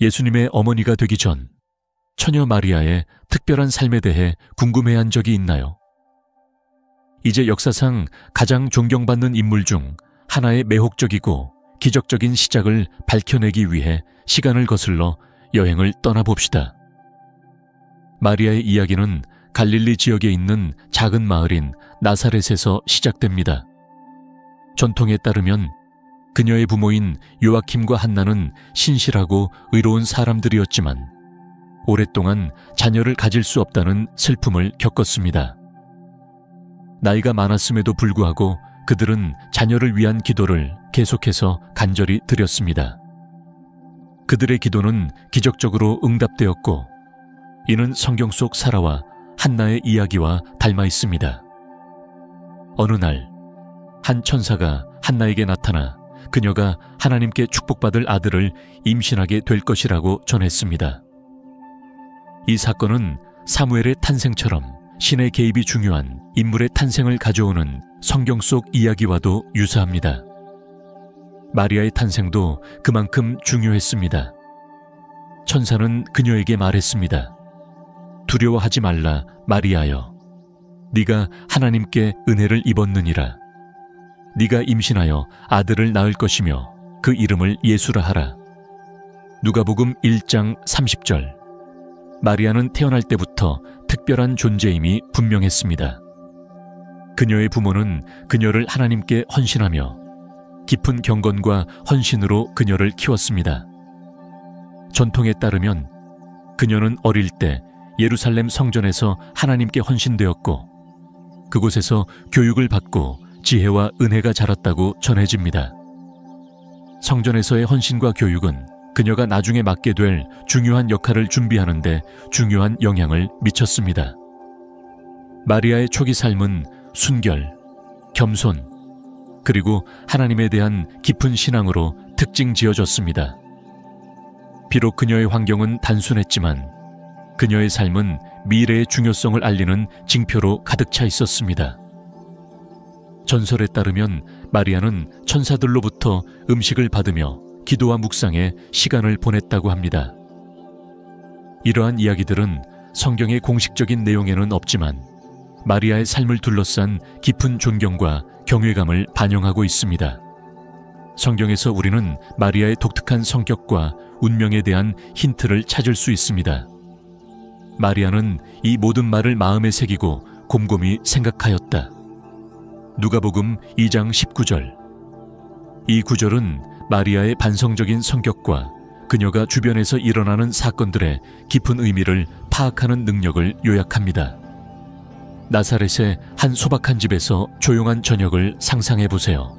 예수님의 어머니가 되기 전 처녀 마리아의 특별한 삶에 대해 궁금해한 적이 있나요? 이제 역사상 가장 존경받는 인물 중 하나의 매혹적이고 기적적인 시작을 밝혀내기 위해 시간을 거슬러 여행을 떠나봅시다. 마리아의 이야기는 갈릴리 지역에 있는 작은 마을인 나사렛에서 시작됩니다. 전통에 따르면 그녀의 부모인 요아킴과 한나는 신실하고 의로운 사람들이었지만 오랫동안 자녀를 가질 수 없다는 슬픔을 겪었습니다. 나이가 많았음에도 불구하고 그들은 자녀를 위한 기도를 계속해서 간절히 드렸습니다. 그들의 기도는 기적적으로 응답되었고 이는 성경 속 사라와 한나의 이야기와 닮아 있습니다. 어느 날 한 천사가 한나에게 나타나 그녀가 하나님께 축복받을 아들을 임신하게 될 것이라고 전했습니다. 이 사건은 사무엘의 탄생처럼 신의 개입이 중요한 인물의 탄생을 가져오는 성경 속 이야기와도 유사합니다. 마리아의 탄생도 그만큼 중요했습니다. 천사는 그녀에게 말했습니다. 두려워하지 말라, 마리아여. 네가 하나님께 은혜를 입었느니라. 네가 임신하여 아들을 낳을 것이며 그 이름을 예수라 하라. 누가복음 1장 30절. 마리아는 태어날 때부터 특별한 존재임이 분명했습니다. 그녀의 부모는 그녀를 하나님께 헌신하며 깊은 경건과 헌신으로 그녀를 키웠습니다. 전통에 따르면 그녀는 어릴 때 예루살렘 성전에서 하나님께 헌신되었고 그곳에서 교육을 받고 지혜와 은혜가 자랐다고 전해집니다. 성전에서의 헌신과 교육은 그녀가 나중에 맡게 될 중요한 역할을 준비하는 데 중요한 영향을 미쳤습니다. 마리아의 초기 삶은 순결, 겸손, 그리고 하나님에 대한 깊은 신앙으로 특징 지어졌습니다. 비록 그녀의 환경은 단순했지만 그녀의 삶은 미래의 중요성을 알리는 징표로 가득 차 있었습니다. 전설에 따르면 마리아는 천사들로부터 음식을 받으며 기도와 묵상에 시간을 보냈다고 합니다. 이러한 이야기들은 성경의 공식적인 내용에는 없지만 마리아의 삶을 둘러싼 깊은 존경과 경외감을 반영하고 있습니다. 성경에서 우리는 마리아의 독특한 성격과 운명에 대한 힌트를 찾을 수 있습니다. 마리아는 이 모든 말을 마음에 새기고 곰곰이 생각하였다. 누가복음 2장 19절. 이 구절은 마리아의 반성적인 성격과 그녀가 주변에서 일어나는 사건들의 깊은 의미를 파악하는 능력을 요약합니다. 나사렛의 한 소박한 집에서 조용한 저녁을 상상해 보세요.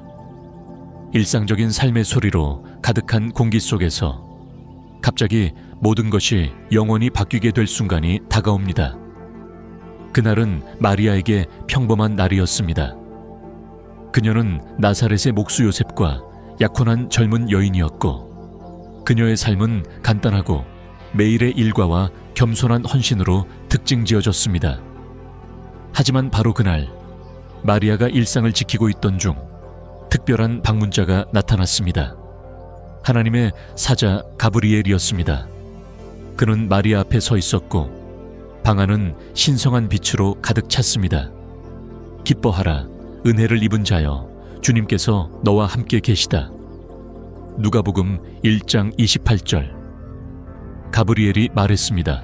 일상적인 삶의 소리로 가득한 공기 속에서 갑자기 모든 것이 영원히 바뀌게 될 순간이 다가옵니다. 그날은 마리아에게 평범한 날이었습니다. 그녀는 나사렛의 목수 요셉과 약혼한 젊은 여인이었고 그녀의 삶은 간단하고 매일의 일과와 겸손한 헌신으로 특징 지어졌습니다. 하지만 바로 그날 마리아가 일상을 지키고 있던 중 특별한 방문자가 나타났습니다. 하나님의 사자 가브리엘이었습니다. 그는 마리아 앞에 서 있었고 방 안은 신성한 빛으로 가득 찼습니다. 기뻐하라, 은혜를 입은 자여, 주님께서 너와 함께 계시다. 누가복음 1장 28절. 가브리엘이 말했습니다.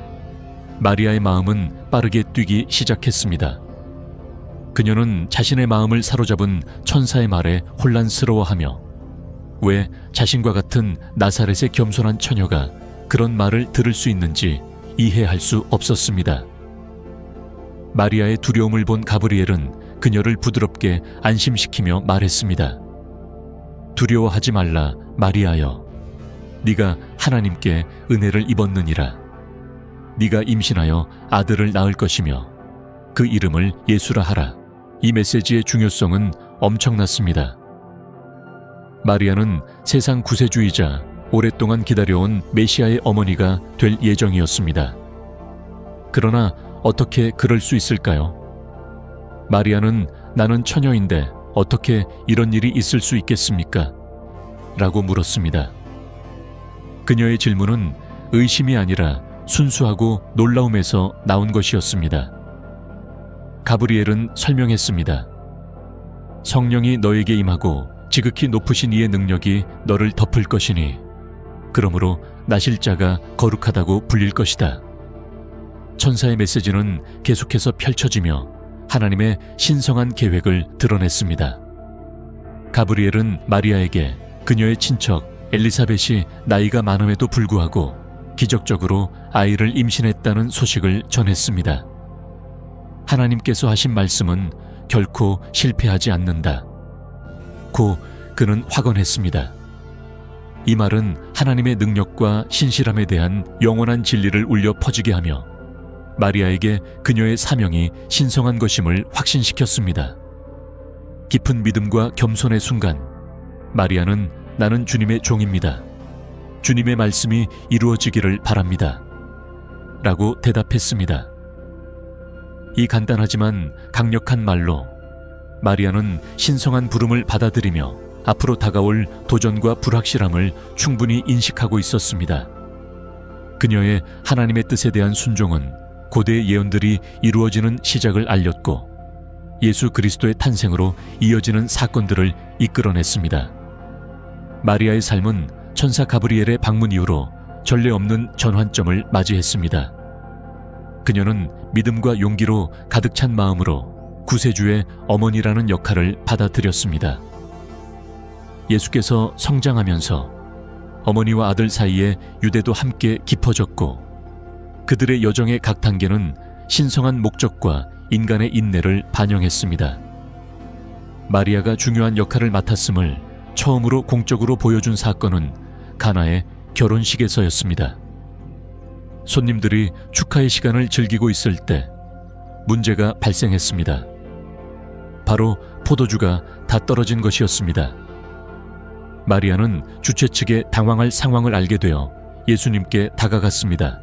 마리아의 마음은 빠르게 뛰기 시작했습니다. 그녀는 자신의 마음을 사로잡은 천사의 말에 혼란스러워하며 왜 자신과 같은 나사렛의 겸손한 처녀가 그런 말을 들을 수 있는지 이해할 수 없었습니다. 마리아의 두려움을 본 가브리엘은 그녀를 부드럽게 안심시키며 말했습니다. 두려워하지 말라, 마리아여. 네가 하나님께 은혜를 입었느니라. 네가 임신하여 아들을 낳을 것이며 그 이름을 예수라 하라. 이 메시지의 중요성은 엄청났습니다. 마리아는 세상 구세주이자 오랫동안 기다려온 메시아의 어머니가 될 예정이었습니다. 그러나 어떻게 그럴 수 있을까요? 마리아는 나는 처녀인데 어떻게 이런 일이 있을 수 있겠습니까? 라고 물었습니다. 그녀의 질문은 의심이 아니라 순수하고 놀라움에서 나온 것이었습니다. 가브리엘은 설명했습니다. 성령이 너에게 임하고 지극히 높으신 이의 능력이 너를 덮을 것이니 그러므로 나실자가 거룩하다고 불릴 것이다. 천사의 메시지는 계속해서 펼쳐지며 하나님의 신성한 계획을 드러냈습니다. 가브리엘은 마리아에게 그녀의 친척 엘리사벳이 나이가 많음에도 불구하고 기적적으로 아이를 임신했다는 소식을 전했습니다. 하나님께서 하신 말씀은 결코 실패하지 않는다. 고 그는 확언했습니다. 이 말은 하나님의 능력과 신실함에 대한 영원한 진리를 울려 퍼지게 하며 마리아에게 그녀의 사명이 신성한 것임을 확신시켰습니다. 깊은 믿음과 겸손의 순간 마리아는 나는 주님의 종입니다. 주님의 말씀이 이루어지기를 바랍니다. 라고 대답했습니다. 이 간단하지만 강력한 말로 마리아는 신성한 부름을 받아들이며 앞으로 다가올 도전과 불확실함을 충분히 인식하고 있었습니다. 그녀의 하나님의 뜻에 대한 순종은 고대의 예언들이 이루어지는 시작을 알렸고 예수 그리스도의 탄생으로 이어지는 사건들을 이끌어냈습니다. 마리아의 삶은 천사 가브리엘의 방문 이후로 전례 없는 전환점을 맞이했습니다. 그녀는 믿음과 용기로 가득 찬 마음으로 구세주의 어머니라는 역할을 받아들였습니다. 예수께서 성장하면서 어머니와 아들 사이에 유대도 함께 깊어졌고 그들의 여정의 각 단계는 신성한 목적과 인간의 인내를 반영했습니다. 마리아가 중요한 역할을 맡았음을 처음으로 공적으로 보여준 사건은 가나의 결혼식에서였습니다. 손님들이 축하의 시간을 즐기고 있을 때 문제가 발생했습니다. 바로 포도주가 다 떨어진 것이었습니다. 마리아는 주최 측에 당황할 상황을 알게 되어 예수님께 다가갔습니다.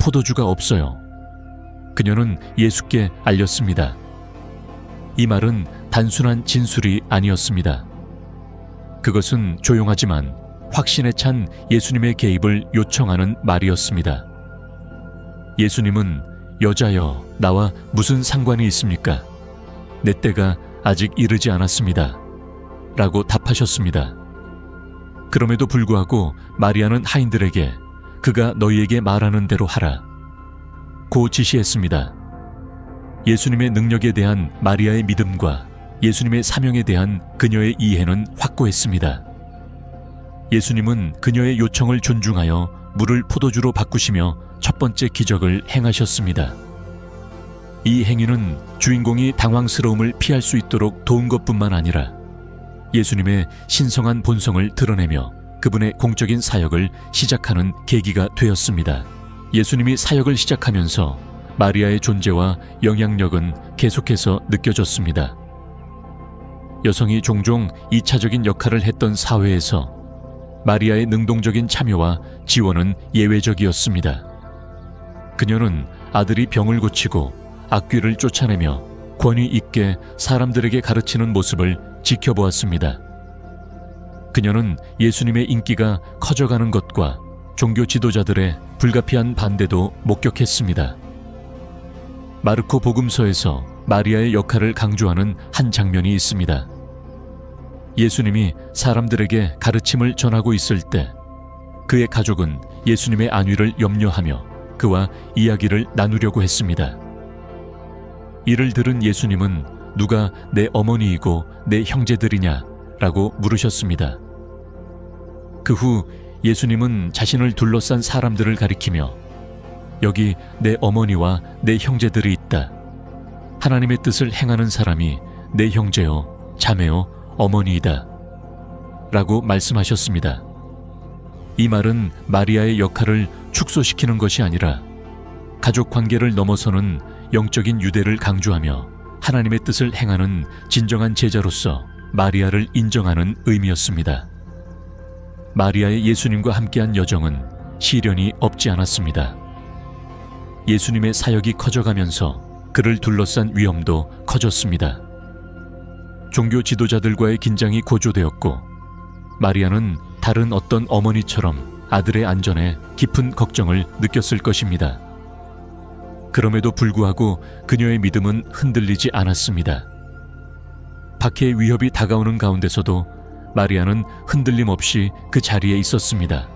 포도주가 없어요. 그녀는 예수께 알렸습니다. 이 말은 단순한 진술이 아니었습니다. 그것은 조용하지만 확신에 찬 예수님의 개입을 요청하는 말이었습니다. 예수님은 여자여, 나와 무슨 상관이 있습니까? 내 때가 아직 이르지 않았습니다. 라고 답하셨습니다. 그럼에도 불구하고 마리아는 하인들에게 그가 너희에게 말하는 대로 하라. 고 지시했습니다. 예수님의 능력에 대한 마리아의 믿음과 예수님의 사명에 대한 그녀의 이해는 확고했습니다. 예수님은 그녀의 요청을 존중하여 물을 포도주로 바꾸시며 첫 번째 기적을 행하셨습니다. 이 행위는 주인공이 당황스러움을 피할 수 있도록 도운 것뿐만 아니라 예수님의 신성한 본성을 드러내며 그분의 공적인 사역을 시작하는 계기가 되었습니다. 예수님이 사역을 시작하면서 마리아의 존재와 영향력은 계속해서 느껴졌습니다. 여성이 종종 2차적인 역할을 했던 사회에서 마리아의 능동적인 참여와 지원은 예외적이었습니다. 그녀는 아들이 병을 고치고 악귀를 쫓아내며 권위 있게 사람들에게 가르치는 모습을 지켜보았습니다. 그녀는 예수님의 인기가 커져가는 것과 종교 지도자들의 불가피한 반대도 목격했습니다. 마르코 복음서에서 마리아의 역할을 강조하는 한 장면이 있습니다. 예수님이 사람들에게 가르침을 전하고 있을 때 그의 가족은 예수님의 안위를 염려하며 그와 이야기를 나누려고 했습니다. 이를 들은 예수님은 누가 내 어머니이고 내 형제들이냐? 라고 물으셨습니다. 그 후 예수님은 자신을 둘러싼 사람들을 가리키며 여기 내 어머니와 내 형제들이 있다. 하나님의 뜻을 행하는 사람이 내 형제요, 자매요, 어머니이다. 라고 말씀하셨습니다. 이 말은 마리아의 역할을 축소시키는 것이 아니라 가족 관계를 넘어서는 영적인 유대를 강조하며 하나님의 뜻을 행하는 진정한 제자로서 마리아를 인정하는 의미였습니다. 마리아의 예수님과 함께한 여정은 시련이 없지 않았습니다. 예수님의 사역이 커져가면서 그를 둘러싼 위험도 커졌습니다. 종교 지도자들과의 긴장이 고조되었고 마리아는 다른 어떤 어머니처럼 아들의 안전에 깊은 걱정을 느꼈을 것입니다. 그럼에도 불구하고 그녀의 믿음은 흔들리지 않았습니다. 박해의 위협이 다가오는 가운데서도 마리아는 흔들림 없이 그 자리에 있었습니다.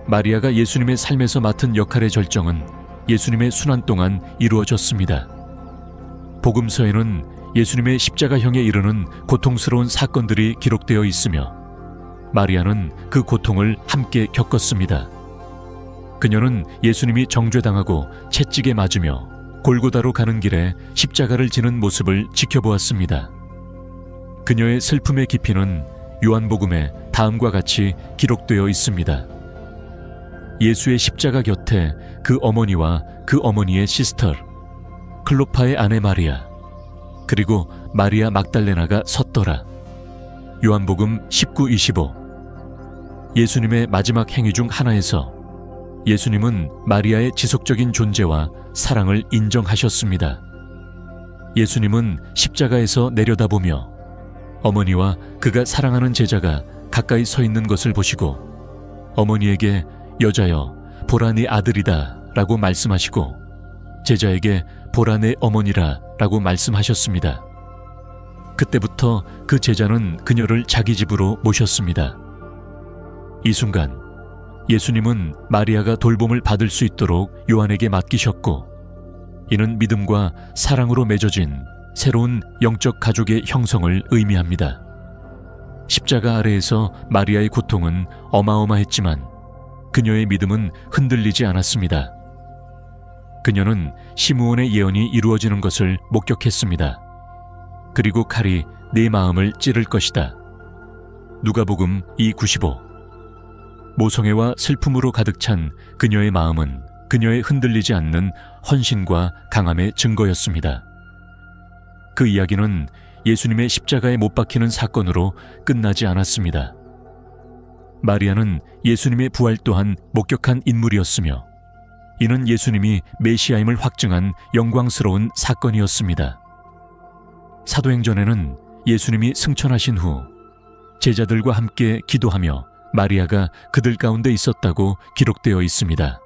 마리아가 예수님의 삶에서 맡은 역할의 절정은 예수님의 순환 동안 이루어졌습니다. 복음서에는 예수님의 십자가형에 이르는 고통스러운 사건들이 기록되어 있으며 마리아는 그 고통을 함께 겪었습니다. 그녀는 예수님이 정죄당하고 채찍에 맞으며 골고다로 가는 길에 십자가를 지는 모습을 지켜보았습니다. 그녀의 슬픔의 깊이는 요한복음에 다음과 같이 기록되어 있습니다. 예수의 십자가 곁에 그 어머니와 그 어머니의 시스터, 클로파의 아내 마리아, 그리고 마리아 막달레나가 섰더라. 요한복음 19-25. 예수님의 마지막 행위 중 하나에서 예수님은 마리아의 지속적인 존재와 사랑을 인정하셨습니다. 예수님은 십자가에서 내려다보며 어머니와 그가 사랑하는 제자가 가까이 서 있는 것을 보시고 어머니에게 여자여 보라 네 아들이다 라고 말씀하시고 제자에게 보라 내 어머니라 라고 말씀하셨습니다. 그때부터 그 제자는 그녀를 자기 집으로 모셨습니다. 이 순간 예수님은 마리아가 돌봄을 받을 수 있도록 요한에게 맡기셨고 이는 믿음과 사랑으로 맺어진 새로운 영적 가족의 형성을 의미합니다. 십자가 아래에서 마리아의 고통은 어마어마했지만 그녀의 믿음은 흔들리지 않았습니다. 그녀는 시므온의 예언이 이루어지는 것을 목격했습니다. 그리고 칼이 내 마음을 찌를 것이다. 누가복음 2:95. 모성애와 슬픔으로 가득 찬 그녀의 마음은 그녀의 흔들리지 않는 헌신과 강함의 증거였습니다. 그 이야기는 예수님의 십자가에 못 박히는 사건으로 끝나지 않았습니다. 마리아는 예수님의 부활 또한 목격한 인물이었으며 이는 예수님이 메시아임을 확증한 영광스러운 사건이었습니다. 사도행전에는 예수님이 승천하신 후 제자들과 함께 기도하며 마리아가 그들 가운데 있었다고 기록되어 있습니다.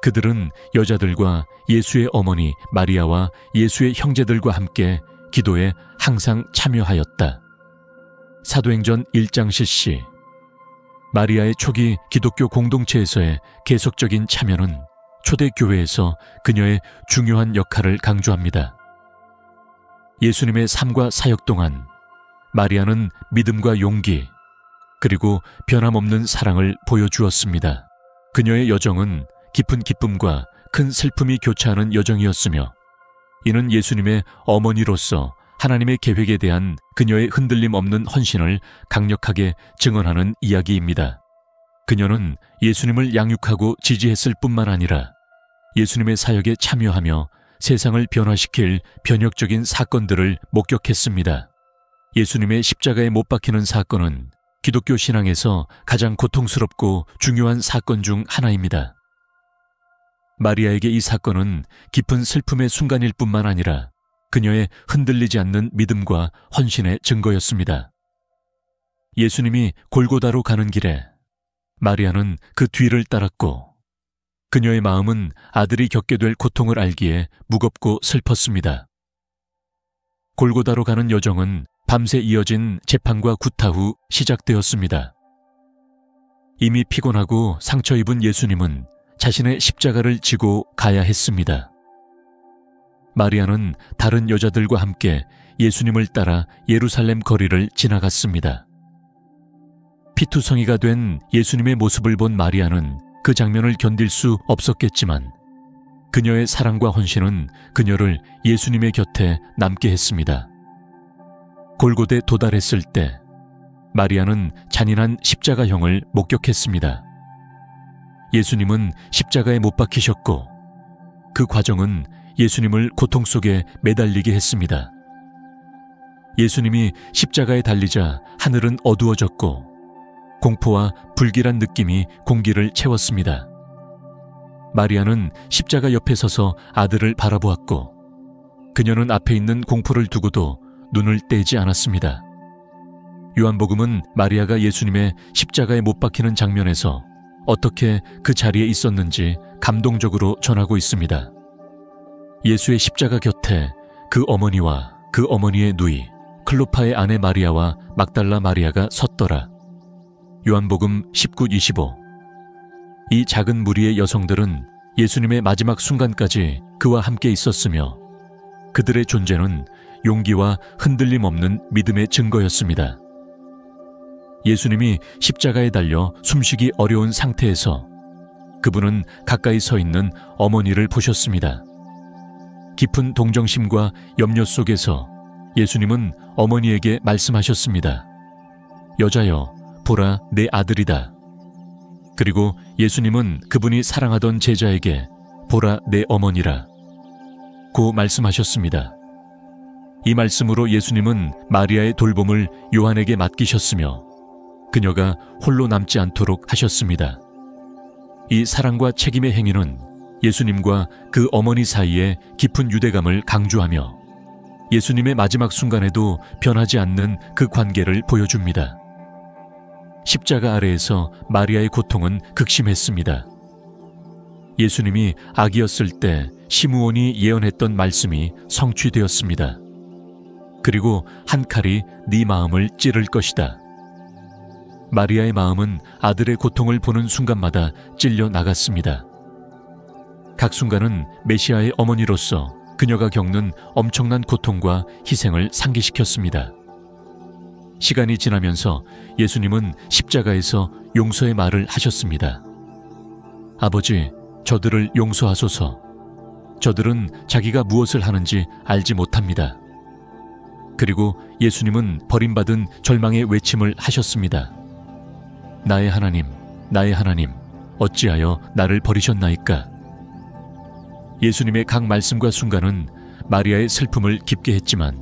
그들은 여자들과 예수의 어머니 마리아와 예수의 형제들과 함께 기도에 항상 참여하였다. 사도행전 1장 실시. 마리아의 초기 기독교 공동체에서의 계속적인 참여는 초대교회에서 그녀의 중요한 역할을 강조합니다. 예수님의 삶과 사역 동안 마리아는 믿음과 용기 그리고 변함없는 사랑을 보여주었습니다. 그녀의 여정은 깊은 기쁨과 큰 슬픔이 교차하는 여정이었으며 이는 예수님의 어머니로서 하나님의 계획에 대한 그녀의 흔들림 없는 헌신을 강력하게 증언하는 이야기입니다. 그녀는 예수님을 양육하고 지지했을 뿐만 아니라 예수님의 사역에 참여하며 세상을 변화시킬 변혁적인 사건들을 목격했습니다. 예수님의 십자가에 못 박히는 사건은 기독교 신앙에서 가장 고통스럽고 중요한 사건 중 하나입니다. 마리아에게 이 사건은 깊은 슬픔의 순간일 뿐만 아니라 그녀의 흔들리지 않는 믿음과 헌신의 증거였습니다. 예수님이 골고다로 가는 길에 마리아는 그 뒤를 따랐고 그녀의 마음은 아들이 겪게 될 고통을 알기에 무겁고 슬펐습니다. 골고다로 가는 여정은 밤새 이어진 재판과 구타 후 시작되었습니다. 이미 피곤하고 상처 입은 예수님은 자신의 십자가를 지고 가야 했습니다. 마리아는 다른 여자들과 함께 예수님을 따라 예루살렘 거리를 지나갔습니다. 피투성이가 된 예수님의 모습을 본 마리아는 그 장면을 견딜 수 없었겠지만 그녀의 사랑과 헌신은 그녀를 예수님의 곁에 남게 했습니다. 골고대에 도달했을 때 마리아는 잔인한 십자가형을 목격했습니다. 예수님은 십자가에 못 박히셨고 그 과정은 예수님을 고통 속에 매달리게 했습니다. 예수님이 십자가에 달리자 하늘은 어두워졌고 공포와 불길한 느낌이 공기를 채웠습니다. 마리아는 십자가 옆에 서서 아들을 바라보았고 그녀는 앞에 있는 공포를 두고도 눈을 떼지 않았습니다. 요한복음은 마리아가 예수님의 십자가에 못 박히는 장면에서 어떻게 그 자리에 있었는지 감동적으로 전하고 있습니다. 예수의 십자가 곁에 그 어머니와 그 어머니의 누이 클로파의 아내 마리아와 막달라 마리아가 섰더라. 요한복음 19:25. 이 작은 무리의 여성들은 예수님의 마지막 순간까지 그와 함께 있었으며 그들의 존재는 용기와 흔들림 없는 믿음의 증거였습니다. 예수님이 십자가에 달려 숨쉬기 어려운 상태에서 그분은 가까이 서 있는 어머니를 보셨습니다. 깊은 동정심과 염려 속에서 예수님은 어머니에게 말씀하셨습니다. 여자여, 보라 내 아들이다. 그리고 예수님은 그분이 사랑하던 제자에게 보라 내 어머니라 고 말씀하셨습니다. 이 말씀으로 예수님은 마리아의 돌봄을 요한에게 맡기셨으며 그녀가 홀로 남지 않도록 하셨습니다. 이 사랑과 책임의 행위는 예수님과 그 어머니 사이에 깊은 유대감을 강조하며 예수님의 마지막 순간에도 변하지 않는 그 관계를 보여줍니다. 십자가 아래에서 마리아의 고통은 극심했습니다. 예수님이 아기였을 때 시므온이 예언했던 말씀이 성취되었습니다. 그리고 한 칼이 네 마음을 찌를 것이다. 마리아의 마음은 아들의 고통을 보는 순간마다 찔려 나갔습니다. 각 순간은 메시아의 어머니로서 그녀가 겪는 엄청난 고통과 희생을 상기시켰습니다. 시간이 지나면서 예수님은 십자가에서 용서의 말을 하셨습니다. 아버지, 저들을 용서하소서. 저들은 자기가 무엇을 하는지 알지 못합니다. 그리고 예수님은 버림받은 절망의 외침을 하셨습니다. 나의 하나님, 나의 하나님, 어찌하여 나를 버리셨나이까? 예수님의 각 말씀과 순간은 마리아의 슬픔을 깊게 했지만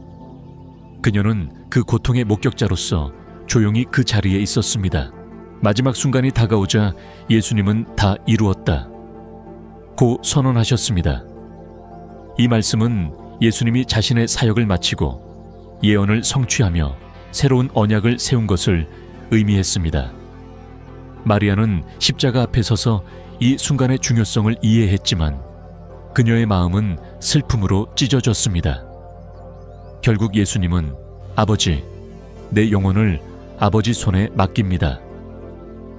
그녀는 그 고통의 목격자로서 조용히 그 자리에 있었습니다. 마지막 순간이 다가오자 예수님은 다 이루었다 고 선언하셨습니다. 이 말씀은 예수님이 자신의 사역을 마치고 예언을 성취하며 새로운 언약을 세운 것을 의미했습니다. 마리아는 십자가 앞에 서서 이 순간의 중요성을 이해했지만 그녀의 마음은 슬픔으로 찢어졌습니다. 결국 예수님은 아버지, 내 영혼을 아버지 손에 맡깁니다.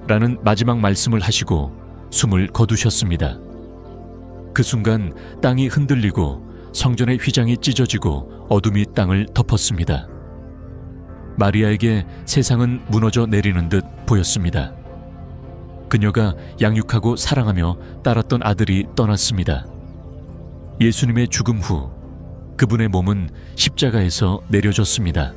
라는 마지막 말씀을 하시고 숨을 거두셨습니다. 그 순간 땅이 흔들리고 성전의 휘장이 찢어지고 어둠이 땅을 덮었습니다. 마리아에게 세상은 무너져 내리는 듯 보였습니다. 그녀가 양육하고 사랑하며 따랐던 아들이 떠났습니다. 예수님의 죽음 후 그분의 몸은 십자가에서 내려졌습니다.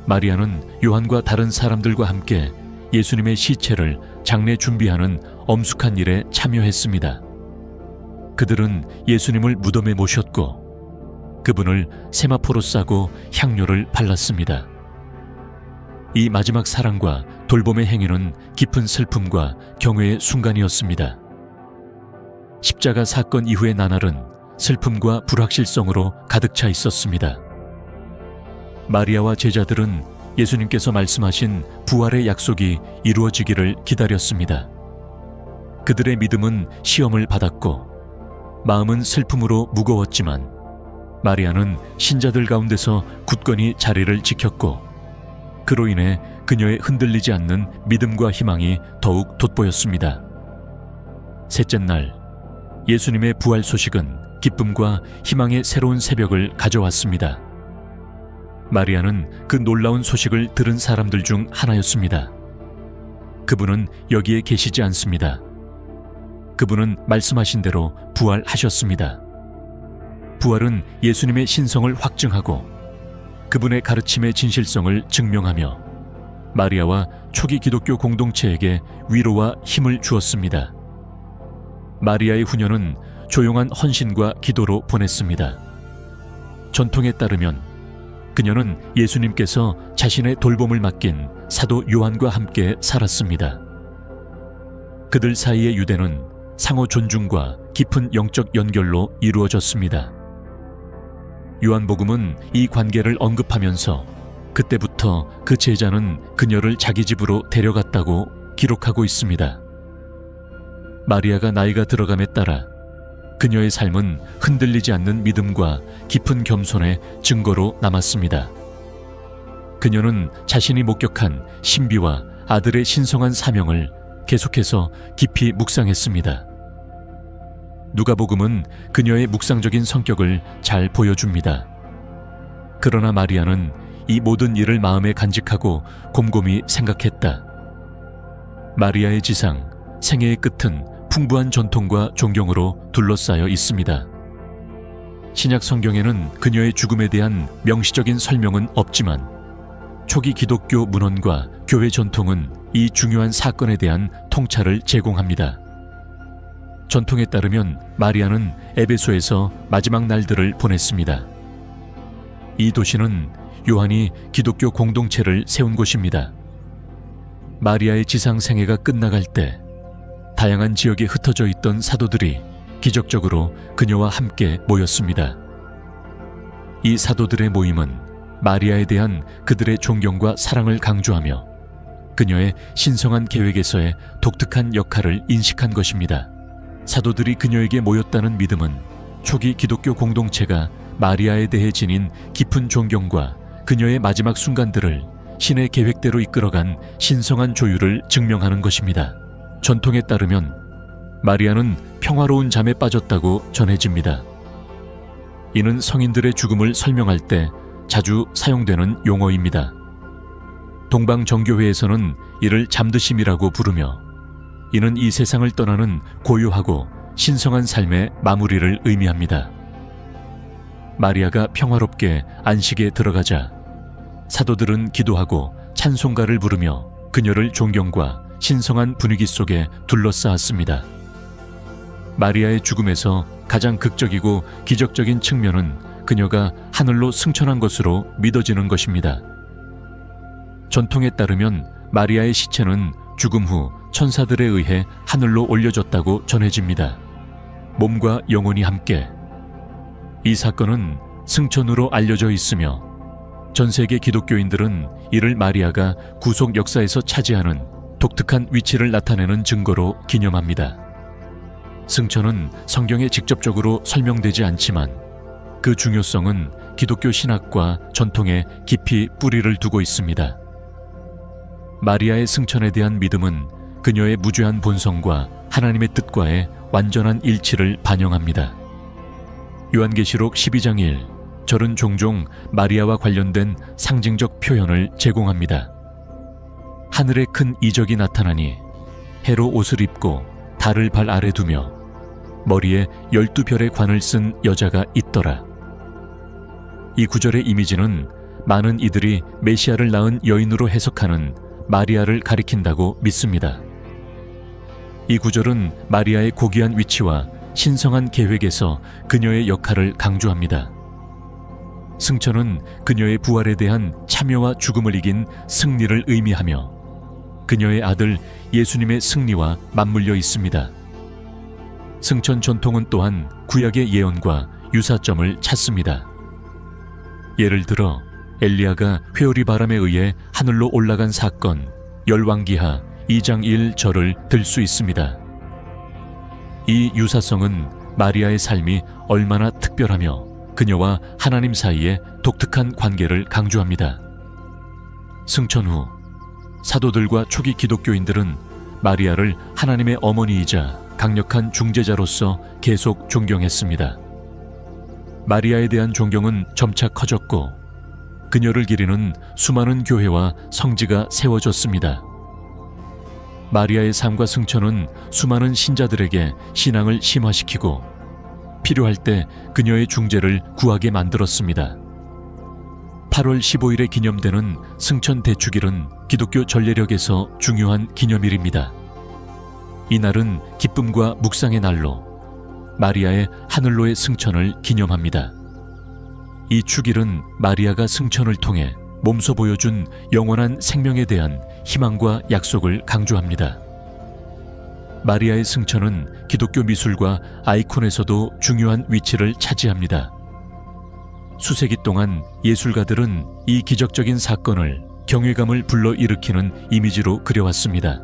마리아는 요한과 다른 사람들과 함께 예수님의 시체를 장례 준비하는 엄숙한 일에 참여했습니다. 그들은 예수님을 무덤에 모셨고 그분을 세마포로 싸고 향료를 발랐습니다. 이 마지막 사랑과 돌봄의 행위는 깊은 슬픔과 경외의 순간이었습니다. 십자가 사건 이후의 나날은 슬픔과 불확실성으로 가득 차 있었습니다. 마리아와 제자들은 예수님께서 말씀하신 부활의 약속이 이루어지기를 기다렸습니다. 그들의 믿음은 시험을 받았고 마음은 슬픔으로 무거웠지만 마리아는 신자들 가운데서 굳건히 자리를 지켰고 그로 인해 그녀의 흔들리지 않는 믿음과 희망이 더욱 돋보였습니다. 셋째 날, 예수님의 부활 소식은 기쁨과 희망의 새로운 새벽을 가져왔습니다. 마리아는 그 놀라운 소식을 들은 사람들 중 하나였습니다. 그분은 여기에 계시지 않습니다. 그분은 말씀하신 대로 부활하셨습니다. 부활은 예수님의 신성을 확증하고 그분의 가르침의 진실성을 증명하며 마리아와 초기 기독교 공동체에게 위로와 힘을 주었습니다. 마리아의 후녀는 조용한 헌신과 기도로 보냈습니다. 전통에 따르면 그녀는 예수님께서 자신의 돌봄을 맡긴 사도 요한과 함께 살았습니다. 그들 사이의 유대는 상호 존중과 깊은 영적 연결로 이루어졌습니다. 요한복음은 이 관계를 언급하면서 그때부터 그 제자는 그녀를 자기 집으로 데려갔다고 기록하고 있습니다. 마리아가 나이가 들어감에 따라 그녀의 삶은 흔들리지 않는 믿음과 깊은 겸손의 증거로 남았습니다. 그녀는 자신이 목격한 신비와 아들의 신성한 사명을 계속해서 깊이 묵상했습니다. 누가복음은 그녀의 묵상적인 성격을 잘 보여줍니다. 그러나 마리아는 이 모든 일을 마음에 간직하고 곰곰이 생각했다. 마리아의 지상, 생애의 끝은 풍부한 전통과 존경으로 둘러싸여 있습니다. 신약 성경에는 그녀의 죽음에 대한 명시적인 설명은 없지만 초기 기독교 문헌과 교회 전통은 이 중요한 사건에 대한 통찰을 제공합니다. 전통에 따르면 마리아는 에베소에서 마지막 날들을 보냈습니다. 이 도시는 요한이 기독교 공동체를 세운 곳입니다. 마리아의 지상 생애가 끝나갈 때 다양한 지역에 흩어져 있던 사도들이 기적적으로 그녀와 함께 모였습니다. 이 사도들의 모임은 마리아에 대한 그들의 존경과 사랑을 강조하며 그녀의 신성한 계획에서의 독특한 역할을 인식한 것입니다. 사도들이 그녀에게 모였다는 믿음은 초기 기독교 공동체가 마리아에 대해 지닌 깊은 존경과 그녀의 마지막 순간들을 신의 계획대로 이끌어간 신성한 조율을 증명하는 것입니다. 전통에 따르면 마리아는 평화로운 잠에 빠졌다고 전해집니다. 이는 성인들의 죽음을 설명할 때 자주 사용되는 용어입니다. 동방 정교회에서는 이를 잠드심이라고 부르며 이는 이 세상을 떠나는 고요하고 신성한 삶의 마무리를 의미합니다. 마리아가 평화롭게 안식에 들어가자 사도들은 기도하고 찬송가를 부르며 그녀를 존경과 신성한 분위기 속에 둘러싸았습니다. 마리아의 죽음에서 가장 극적이고 기적적인 측면은 그녀가 하늘로 승천한 것으로 믿어지는 것입니다. 전통에 따르면 마리아의 시체는 죽음 후 천사들에 의해 하늘로 올려졌다고 전해집니다. 몸과 영혼이 함께. 이 사건은 승천으로 알려져 있으며 전 세계 기독교인들은 이를 마리아가 구속 역사에서 차지하는 독특한 위치를 나타내는 증거로 기념합니다. 승천은 성경에 직접적으로 설명되지 않지만 그 중요성은 기독교 신학과 전통에 깊이 뿌리를 두고 있습니다. 마리아의 승천에 대한 믿음은 그녀의 무죄한 본성과 하나님의 뜻과의 완전한 일치를 반영합니다. 요한계시록 12장 1, 절은 종종 마리아와 관련된 상징적 표현을 제공합니다. 하늘에 큰 이적이 나타나니 해로 옷을 입고 달을 발 아래 두며 머리에 12별의 관을 쓴 여자가 있더라. 이 구절의 이미지는 많은 이들이 메시아를 낳은 여인으로 해석하는 마리아를 가리킨다고 믿습니다. 이 구절은 마리아의 고귀한 위치와 신성한 계획에서 그녀의 역할을 강조합니다. 승천은 그녀의 부활에 대한 참여와 죽음을 이긴 승리를 의미하며 그녀의 아들 예수님의 승리와 맞물려 있습니다. 승천 전통은 또한 구약의 예언과 유사점을 찾습니다. 예를 들어 엘리야가 회오리 바람에 의해 하늘로 올라간 사건 열왕기하 2장 1절을 들 수 있습니다. 이 유사성은 마리아의 삶이 얼마나 특별하며 그녀와 하나님 사이의 독특한 관계를 강조합니다. 승천 후 사도들과 초기 기독교인들은 마리아를 하나님의 어머니이자 강력한 중재자로서 계속 존경했습니다. 마리아에 대한 존경은 점차 커졌고 그녀를 기리는 수많은 교회와 성지가 세워졌습니다. 마리아의 삶과 승천은 수많은 신자들에게 신앙을 심화시키고 필요할 때 그녀의 중재를 구하게 만들었습니다. 8월 15일에 기념되는 승천 대축일은 기독교 전례력에서 중요한 기념일입니다. 이날은 기쁨과 묵상의 날로 마리아의 하늘로의 승천을 기념합니다. 이 축일은 마리아가 승천을 통해 몸소 보여준 영원한 생명에 대한 희망과 약속을 강조합니다. 마리아의 승천은 기독교 미술과 아이콘에서도 중요한 위치를 차지합니다. 수세기 동안 예술가들은 이 기적적인 사건을 경외감을 불러일으키는 이미지로 그려왔습니다.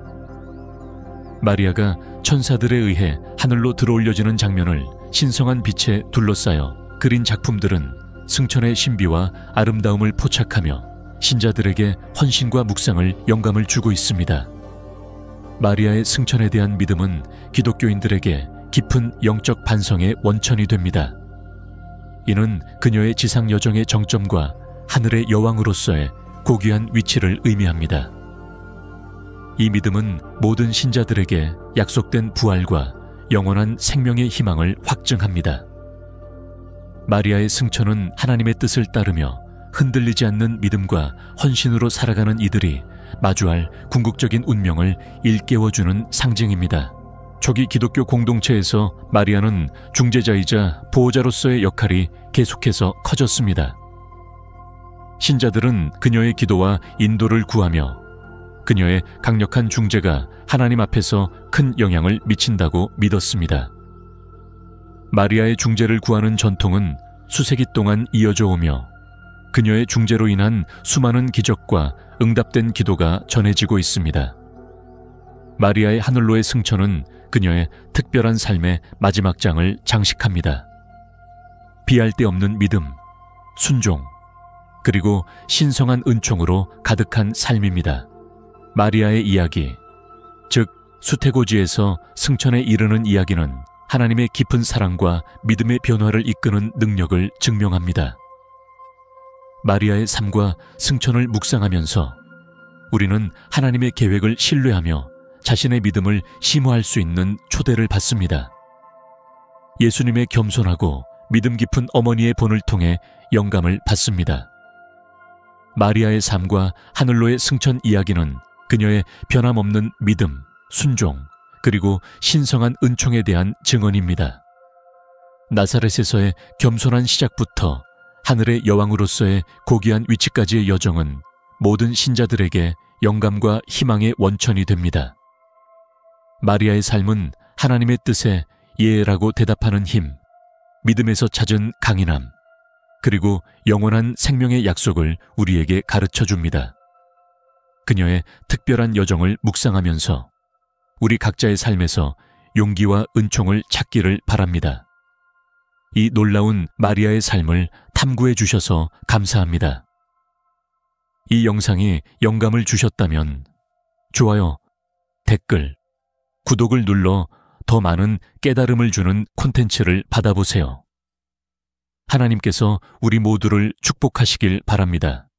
마리아가 천사들에 의해 하늘로 들어올려지는 장면을 신성한 빛에 둘러싸여 그린 작품들은 승천의 신비와 아름다움을 포착하며 신자들에게 헌신과 묵상을 영감을 주고 있습니다. 마리아의 승천에 대한 믿음은 기독교인들에게 깊은 영적 반성의 원천이 됩니다. 이는 그녀의 지상 여정의 정점과 하늘의 여왕으로서의 고귀한 위치를 의미합니다. 이 믿음은 모든 신자들에게 약속된 부활과 영원한 생명의 희망을 확증합니다. 마리아의 승천은 하나님의 뜻을 따르며 흔들리지 않는 믿음과 헌신으로 살아가는 이들이 마주할 궁극적인 운명을 일깨워주는 상징입니다. 초기 기독교 공동체에서 마리아는 중재자이자 보호자로서의 역할이 계속해서 커졌습니다. 신자들은 그녀의 기도와 인도를 구하며 그녀의 강력한 중재가 하나님 앞에서 큰 영향을 미친다고 믿었습니다. 마리아의 중재를 구하는 전통은 수세기 동안 이어져 오며 그녀의 중재로 인한 수많은 기적과 응답된 기도가 전해지고 있습니다. 마리아의 하늘로의 승천은 그녀의 특별한 삶의 마지막 장을 장식합니다. 비할 데 없는 믿음, 순종, 그리고 신성한 은총으로 가득한 삶입니다. 마리아의 이야기, 즉 수태고지에서 승천에 이르는 이야기는 하나님의 깊은 사랑과 믿음의 변화를 이끄는 능력을 증명합니다. 마리아의 삶과 승천을 묵상하면서 우리는 하나님의 계획을 신뢰하며 자신의 믿음을 심화할 수 있는 초대를 받습니다. 예수님의 겸손하고 믿음 깊은 어머니의 본을 통해 영감을 받습니다. 마리아의 삶과 하늘로의 승천 이야기는 그녀의 변함없는 믿음, 순종, 그리고 신성한 은총에 대한 증언입니다. 나사렛에서의 겸손한 시작부터 하늘의 여왕으로서의 고귀한 위치까지의 여정은 모든 신자들에게 영감과 희망의 원천이 됩니다. 마리아의 삶은 하나님의 뜻에 예라고 대답하는 힘, 믿음에서 찾은 강인함, 그리고 영원한 생명의 약속을 우리에게 가르쳐 줍니다. 그녀의 특별한 여정을 묵상하면서 우리 각자의 삶에서 용기와 은총을 찾기를 바랍니다. 이 놀라운 마리아의 삶을 탐구해 주셔서 감사합니다. 이 영상이 영감을 주셨다면 좋아요, 댓글, 구독을 눌러 더 많은 깨달음을 주는 콘텐츠를 받아보세요. 하나님께서 우리 모두를 축복하시길 바랍니다.